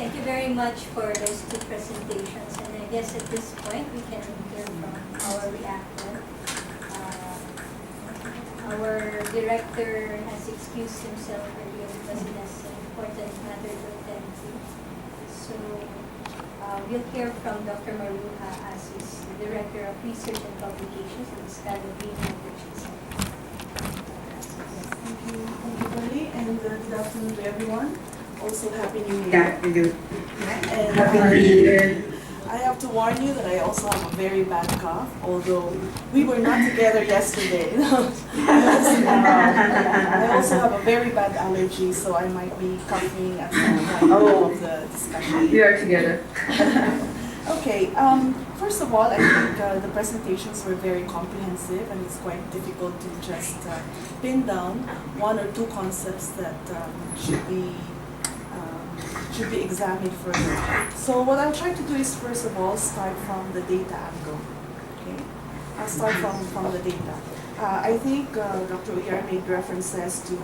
Thank you very much for those two presentations. And I guess at this point we can hear from our reactor. Our director has excused himself earlier because he has an important matter to attend to. So we'll hear from Dr. Maruja Asis, the Director of Research and Publications at the Scalabrini Center. Thank you, Polly, and good afternoon to everyone. Also, Happy New Year. Yeah, we do. And Happy New Year. I have to warn you that I also have a very bad cough, although we were not together yesterday. I also have a very bad allergy, so I might be coughing at some point of the discussion. We are together. Okay, first of all, I think the presentations were very comprehensive, and it's quite difficult to just pin down one or two concepts that should be examined further. So what I'll try to do is, first of all, start from the data angle. Okay, I'll start from the data. I think Dr. Uyar made references to,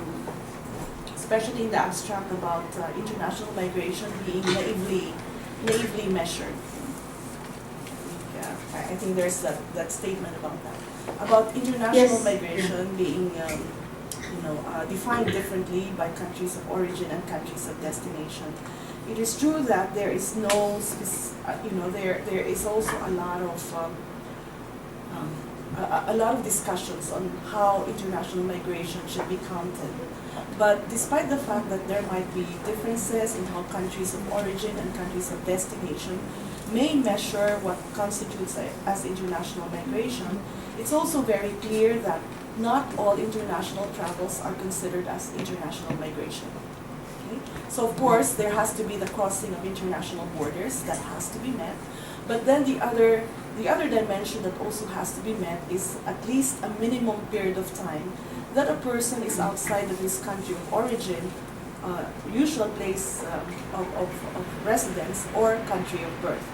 especially in the abstract, about international migration being naively measured. I think there's that statement about that. About international migration being defined differently by countries of origin and countries of destination. It is true that there is no, there is also a lot of discussions on how international migration should be counted. But despite the fact that there might be differences in how countries of origin and countries of destination may measure what constitutes as international migration, it's also very clear that not all international travels are considered as international migration. Okay? So of course, there has to be the crossing of international borders that has to be met. But then the other dimension that also has to be met is at least a minimum period of time that a person is outside of his country of origin, usual place of residence, or country of birth.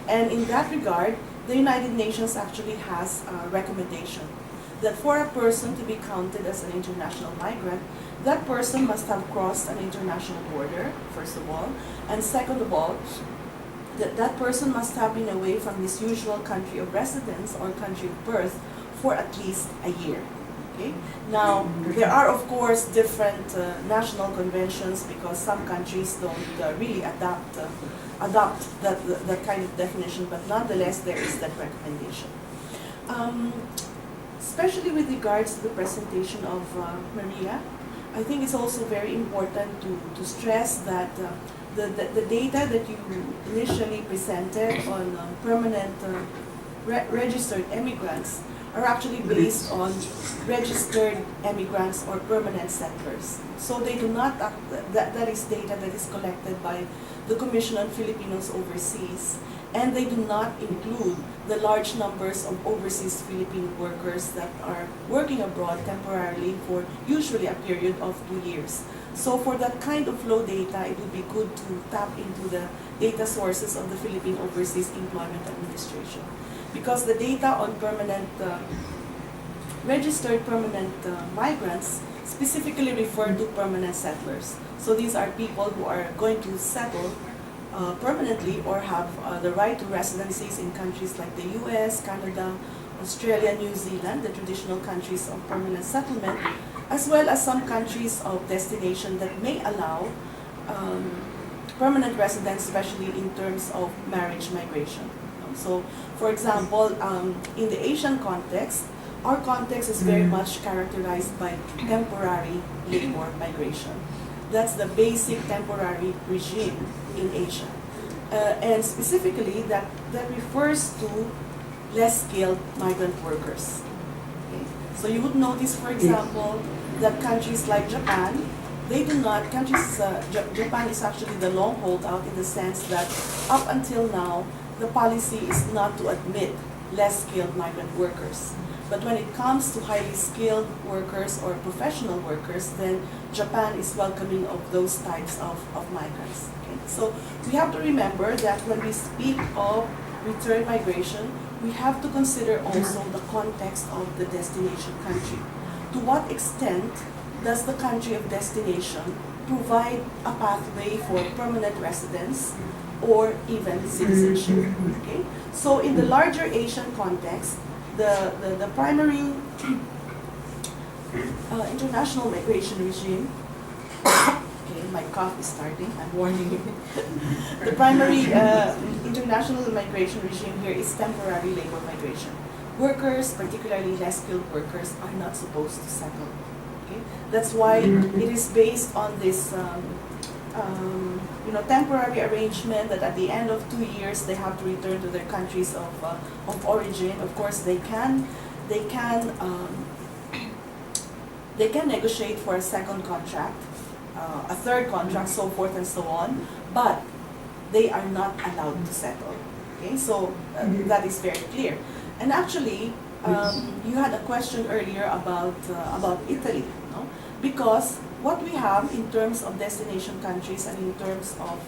And in that regard, the United Nations actually has a recommendation that for a person to be counted as an international migrant, that person must have crossed an international border, first of all, and second of all, that person must have been away from his usual country of residence or country of birth for at least a year. Okay? Now, there are of course different national conventions because some countries don't really adopt that kind of definition, but nonetheless there is that recommendation. Especially with regards to the presentation of Maria, I think it's also very important to stress that the data that you initially presented on permanent registered immigrants are actually based on registered immigrants or permanent settlers. So they do not, that is data that is collected by the Commission on Filipinos Overseas, and they do not include the large numbers of overseas Filipino workers that are working abroad temporarily for usually a period of 2 years. So for that kind of flow data, it would be good to tap into the data sources of the Philippine Overseas Employment Administration. Because the data on registered permanent migrants specifically refer to permanent settlers. So these are people who are going to settle permanently or have the right to residencies in countries like the US, Canada, Australia, New Zealand, the traditional countries of permanent settlement, as well as some countries of destination that may allow permanent residence, especially in terms of marriage migration. So, for example, in the Asian context, our context is very much characterized by temporary labor migration. That's the basic temporary regime in Asia. And specifically, that refers to less skilled migrant workers. Okay? So you would notice, for example, that countries like Japan, they do not, Japan is actually the long holdout in the sense that up until now, the policy is not to admit less skilled migrant workers. But when it comes to highly skilled workers or professional workers, then Japan is welcoming of those types of migrants. Okay? So we have to remember that when we speak of return migration, we have to consider also the context of the destination country. To what extent does the country of destination provide a pathway for permanent residence or even citizenship. Okay? So in the larger Asian context, the primary international migration regime, okay, my cough is starting, I'm warning you. The primary international migration regime here is temporary labor migration. Workers, particularly less skilled workers, are not supposed to settle. Okay? That's why it is based on this temporary arrangement that at the end of 2 years they have to return to their countries of origin. Of course, they can negotiate for a second contract, a third contract, so forth and so on, but they are not allowed to settle. Okay, so that is very clear. And actually, you had a question earlier about Italy, no? Because what we have in terms of destination countries and in terms of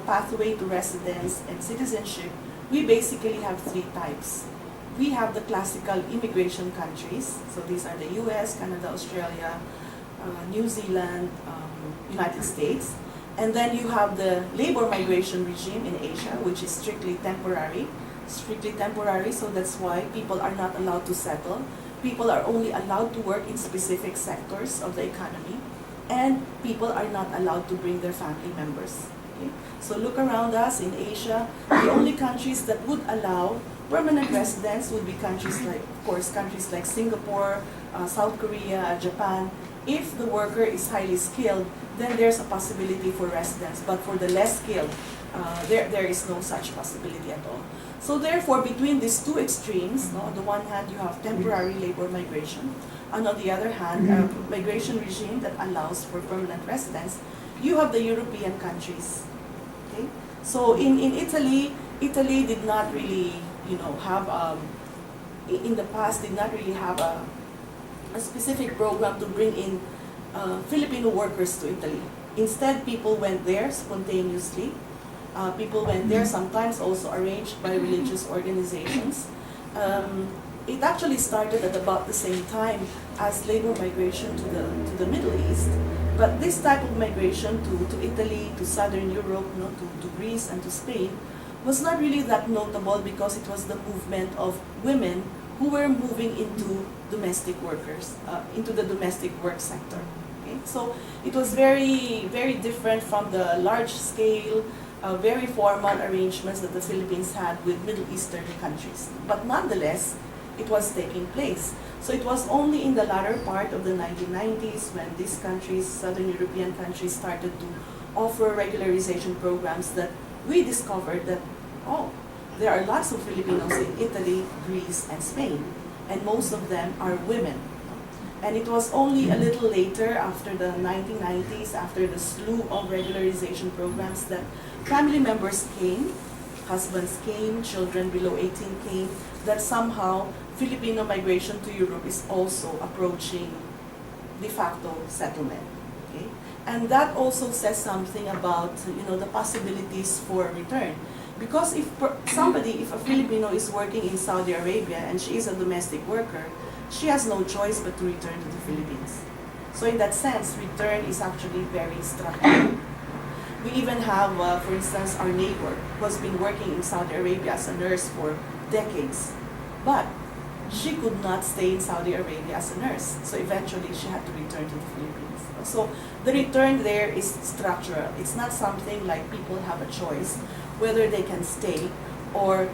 pathway to residence and citizenship, we basically have three types. We have the classical immigration countries, so these are the US, Canada, Australia, New Zealand, United States. And then you have the labor migration regime in Asia, which is strictly temporary, so that's why people are not allowed to settle. People are only allowed to work in specific sectors of the economy, and people are not allowed to bring their family members. Okay? So look around us in Asia, the only countries that would allow permanent residence would be countries like Singapore, South Korea, Japan. If the worker is highly skilled, then there's a possibility for residence, but for the less skilled, there is no such possibility at all. So therefore, between these two extremes, no, on the one hand you have temporary labor migration, and on the other hand, a migration regime that allows for permanent residence, you have the European countries. Okay? So in Italy did not really, have, in the past, did not really have a specific program to bring in Filipino workers to Italy. Instead, people went there spontaneously. People went there, sometimes also arranged by religious organizations. It actually started at about the same time as labor migration to the Middle East. But this type of migration to Italy, to Southern Europe, to Greece and to Spain was not really that notable because it was the movement of women who were moving into domestic workers, into the domestic work sector. Okay? So it was very, very different from the large-scale, very formal arrangements that the Philippines had with Middle Eastern countries. But nonetheless, it was taking place. So it was only in the latter part of the 1990s when these countries, Southern European countries, started to offer regularization programs that we discovered that, there are lots of Filipinos in Italy, Greece, and Spain, and most of them are women. And it was only a little later, after the 1990s, after the slew of regularization programs, that family members came, husbands came, children below 18 came, that somehow Filipino migration to Europe is also approaching de facto settlement. Okay? And that also says something about the possibilities for return. Because if a Filipino is working in Saudi Arabia and she is a domestic worker, she has no choice but to return to the Philippines. So in that sense, return is actually very structural. We even have, for instance, our neighbor who has been working in Saudi Arabia as a nurse for decades. But she could not stay in Saudi Arabia as a nurse. So eventually she had to return to the Philippines. So the return there is structural. It's not something like people have a choice whether they can stay or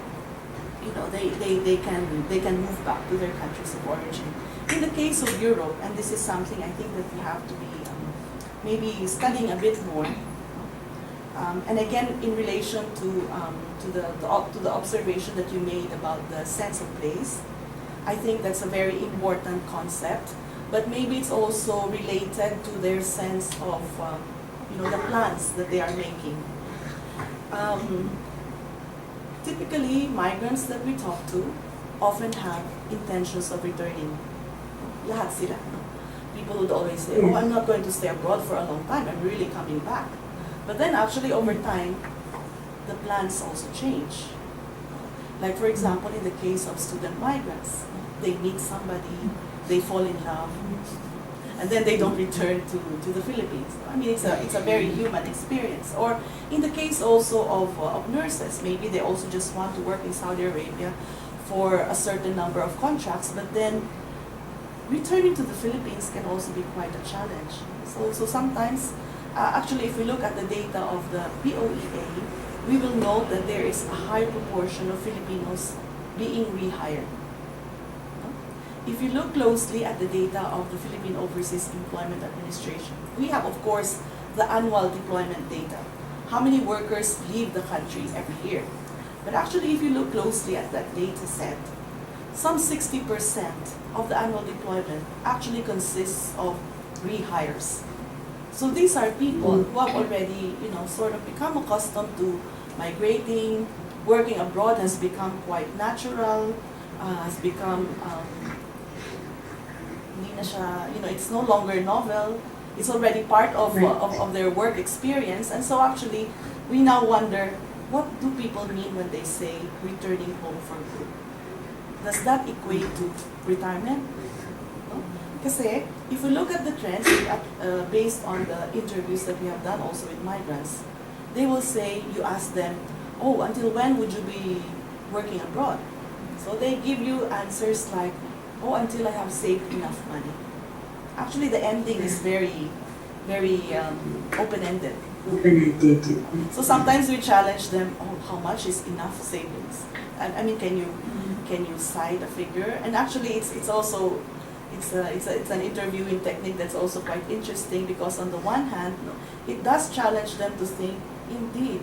they can move back to their countries of origin. In the case of Europe, and this is something I think that we have to be maybe studying a bit more, and again in relation to the observation that you made about the sense of place, I think that's a very important concept, but maybe it's also related to their sense of the plans that they are making. Typically, migrants that we talk to often have intentions of returning. Lahat sila. People would always say, I'm not going to stay abroad for a long time, I'm really coming back. But then actually over time, the plans also change. Like for example, in the case of student migrants, they meet somebody, they fall in love, and and then they don't return to the Philippines. I mean, it's a very human experience. Or in the case also of nurses, maybe they also just want to work in Saudi Arabia for a certain number of contracts, but then returning to the Philippines can also be quite a challenge. So sometimes, actually, if we look at the data of the POEA, we will note that there is a high proportion of Filipinos being rehired. If you look closely at the data of the Philippine Overseas Employment Administration, we have, of course, the annual deployment data. How many workers leave the country every year? But actually, if you look closely at that data set, some 60% of the annual deployment actually consists of rehires. So these are people who have already, sort of become accustomed to migrating, working abroad has become quite natural, has become, it's no longer novel, it's already part of their work experience. And so actually, we now wonder, what do people mean when they say returning home for good? Does that equate to retirement? No? Kasi if we look at the trends based on the interviews that we have done also with migrants, they will say, you ask them, oh, until when would you be working abroad? So they give you answers like, oh, until I have saved enough money. Actually, the ending is very, very open-ended. So sometimes we challenge them, oh, how much is enough savings? I mean, can you cite a figure? And actually, it's also an interviewing technique that's also quite interesting, because on the one hand, it does challenge them to think, indeed,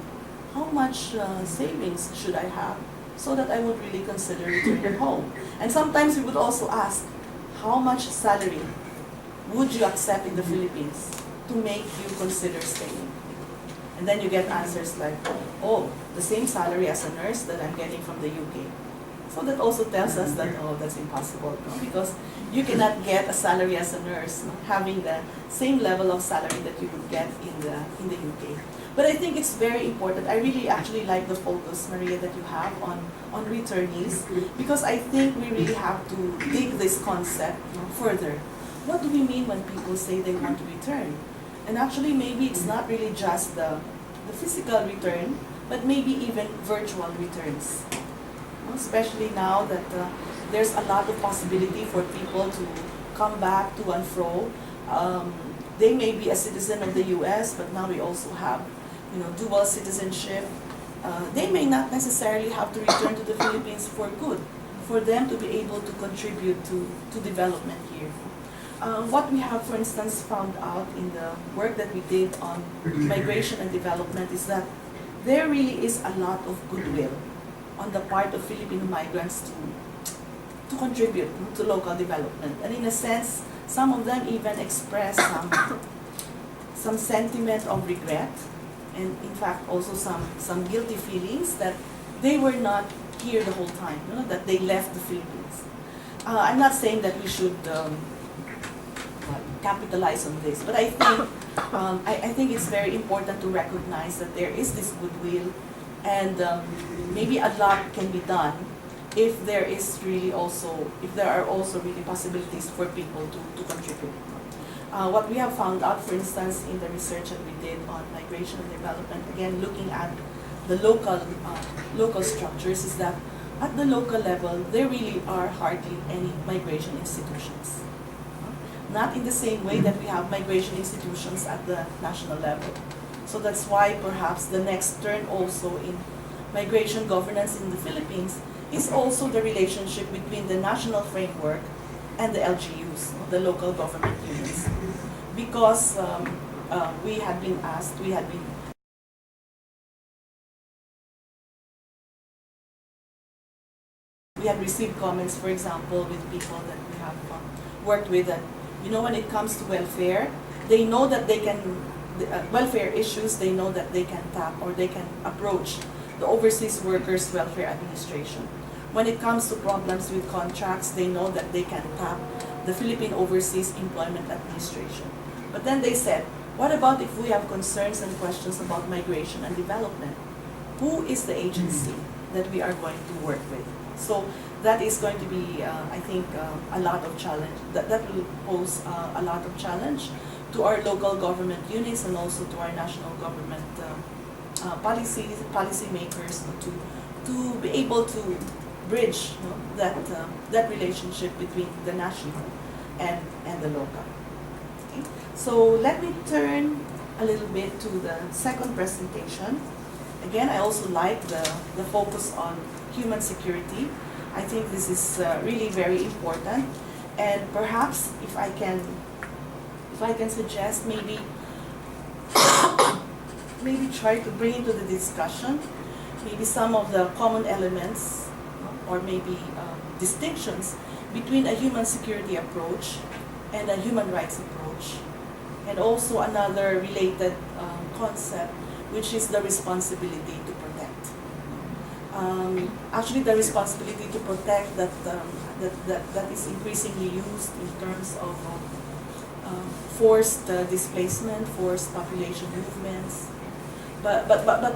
how much savings should I have so that I would really consider returning home? And sometimes we would also ask, how much salary would you accept in the Philippines to make you consider staying? And then you get answers like, oh, the same salary as a nurse that I'm getting from the UK. So that also tells us that, oh, that's impossible, no? Because you cannot get a salary as a nurse, no? Having the same level of salary that you would get in the UK. But I think it's very important. I really actually like the focus, Maria, that you have on returnees, because I think we really have to dig this concept further. What do we mean when people say they want to return? And actually, maybe it's not really just the physical return, but maybe even virtual returns. Especially now that there's a lot of possibility for people to come back to and fro. They may be a citizen of the US, but now we also have, dual citizenship. They may not necessarily have to return to the Philippines for good, for them to be able to contribute to development here. What we have, for instance, found out in the work that we did on migration and development is that there really is a lot of goodwill on the part of Filipino migrants to contribute to local development. And in a sense, some of them even express some sentiment of regret, and in fact also some guilty feelings that they were not here the whole time, that they left the Philippines. I'm not saying that we should capitalize on this, but I think it's very important to recognize that there is this goodwill, and maybe a lot can be done if there are also really possibilities for people to contribute. What we have found out, for instance, in the research that we did on migration and development, again looking at the local structures, is that at the local level there really are hardly any migration institutions. Not in the same way that we have migration institutions at the national level. So that's why perhaps the next turn also in migration governance in the Philippines is also the relationship between the national framework and the LGUs, the local government units. Because we had received comments, for example, with people that we have worked with, that when it comes to welfare, they know that they can, welfare issues, they know that they can tap or they can approach the Overseas Workers Welfare Administration. When it comes to problems with contracts, they know that they can tap the Philippine Overseas Employment Administration. But then they said, what about if we have concerns and questions about migration and development? Who is the agency that we are going to work with? So that is going to be, I think, a lot of challenge. That will pose a lot of challenge to our local government units and also to our national government policy makers to be able to bridge, you know, that relationship between the national and the local. Okay. So let me turn a little bit to the second presentation. Again, I also like the focus on human security. I think this is really very important, and perhaps if I can suggest, maybe try to bring into the discussion maybe some of the common elements or maybe distinctions between a human security approach and a human rights approach, and also another related concept, which is the responsibility to protect. Actually, the responsibility to protect that is increasingly used in terms of forced displacement, forced population movements. But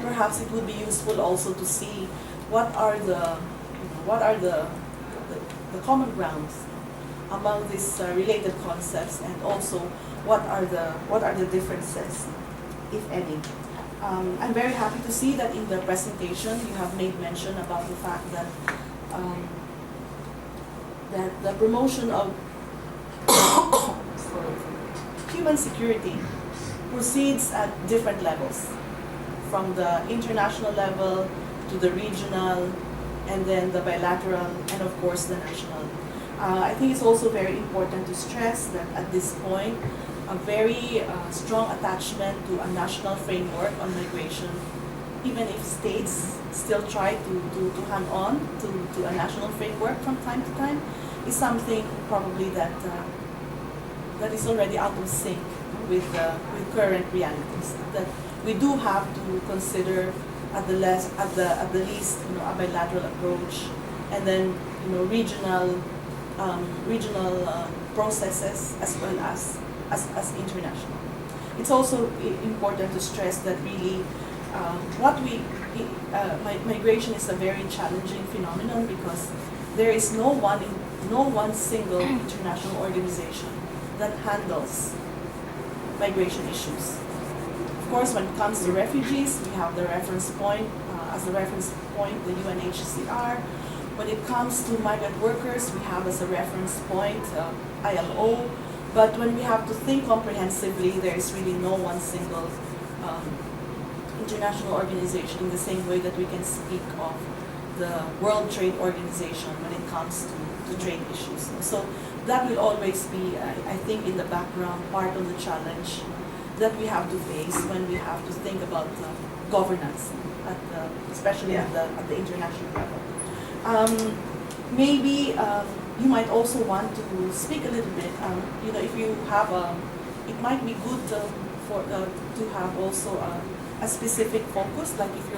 perhaps it would be useful also to see what are the common grounds among these related concepts, and also what are the differences, if any. I'm very happy to see that in the presentation you have made mention about the fact that that the promotion of human security proceeds at different levels, from the international level to the regional, and then the bilateral, and of course the national. I think it's also very important to stress that at this point, a very strong attachment to a national framework on migration, even if states still try to hang on to a national framework from time to time, is something probably that is already out of sync with current realities. That we do have to consider at the least, you know, a bilateral approach, and then, you know, regional processes as well as international. It's also important to stress that really migration is a very challenging phenomenon, because there is no one single international organization that handles migration issues. Of course, when it comes to refugees, we have the reference point, the UNHCR. When it comes to migrant workers, we have as a reference point ILO. But when we have to think comprehensively, there is really no one single international organization, in the same way that we can speak of the World Trade Organization when it comes to trade issues. So that will always be, I think, in the background, part of the challenge that we have to face when we have to think about governance, especially at the international level. Maybe you might also want to speak a little bit. You know, if you have it might be good to have also a specific focus. Like if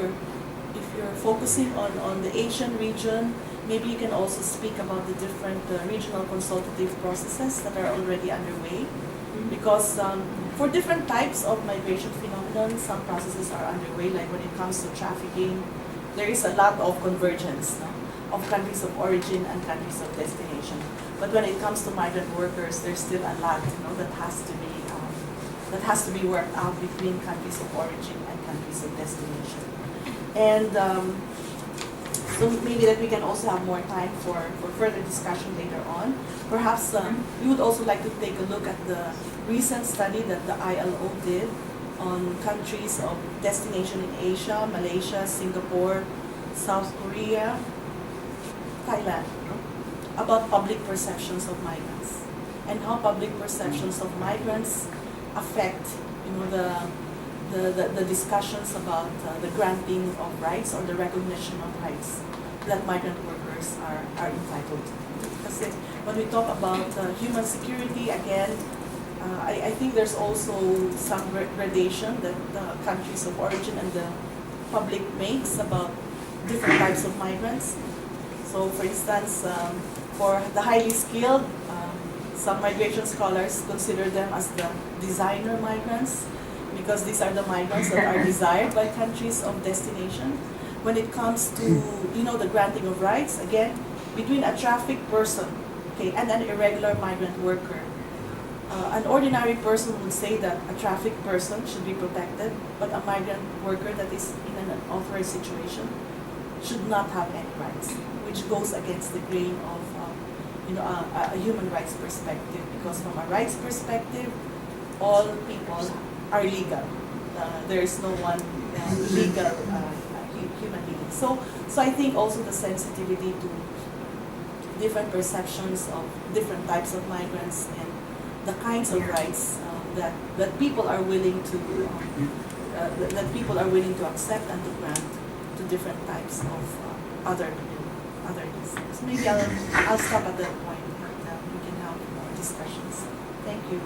you're focusing on the Asian region, maybe you can also speak about the different regional consultative processes that are already underway. Because for different types of migration phenomenon, some processes are underway. Like when it comes to trafficking, there is a lot of convergence, no, of countries of origin and countries of destination. But when it comes to migrant workers, there's still a lot, you know, that has to be worked out between countries of origin and countries of destination. And so maybe that we can also have more time for further discussion later on. Perhaps we would also like to take a look at the recent study that the ILO did on countries of destination in Asia, Malaysia, Singapore, South Korea, Thailand, about public perceptions of migrants, and how public perceptions of migrants affect, you know, the discussions about the granting of rights or the recognition of rights that migrant workers are entitled to. Because when we talk about human security, again, I think there's also some gradation that the countries of origin and the public makes about different types of migrants. So, for instance, for the highly skilled, some migration scholars consider them as the designer migrants, because these are the migrants that are desired by countries of destination. When it comes to, you know, the granting of rights, again, between a trafficked person, okay, and an irregular migrant worker. An ordinary person would say that a trafficked person should be protected, but a migrant worker that is in an unauthorized situation should not have any rights, which goes against the grain of a human rights perspective, because from a rights perspective, all people are legal. There is no one legal human being. So I think also the sensitivity to different perceptions of different types of migrants and the kinds of rights that people are willing to accept and to grant to different types of other listeners. Maybe I'll stop at that point and we can have more discussions. Thank you.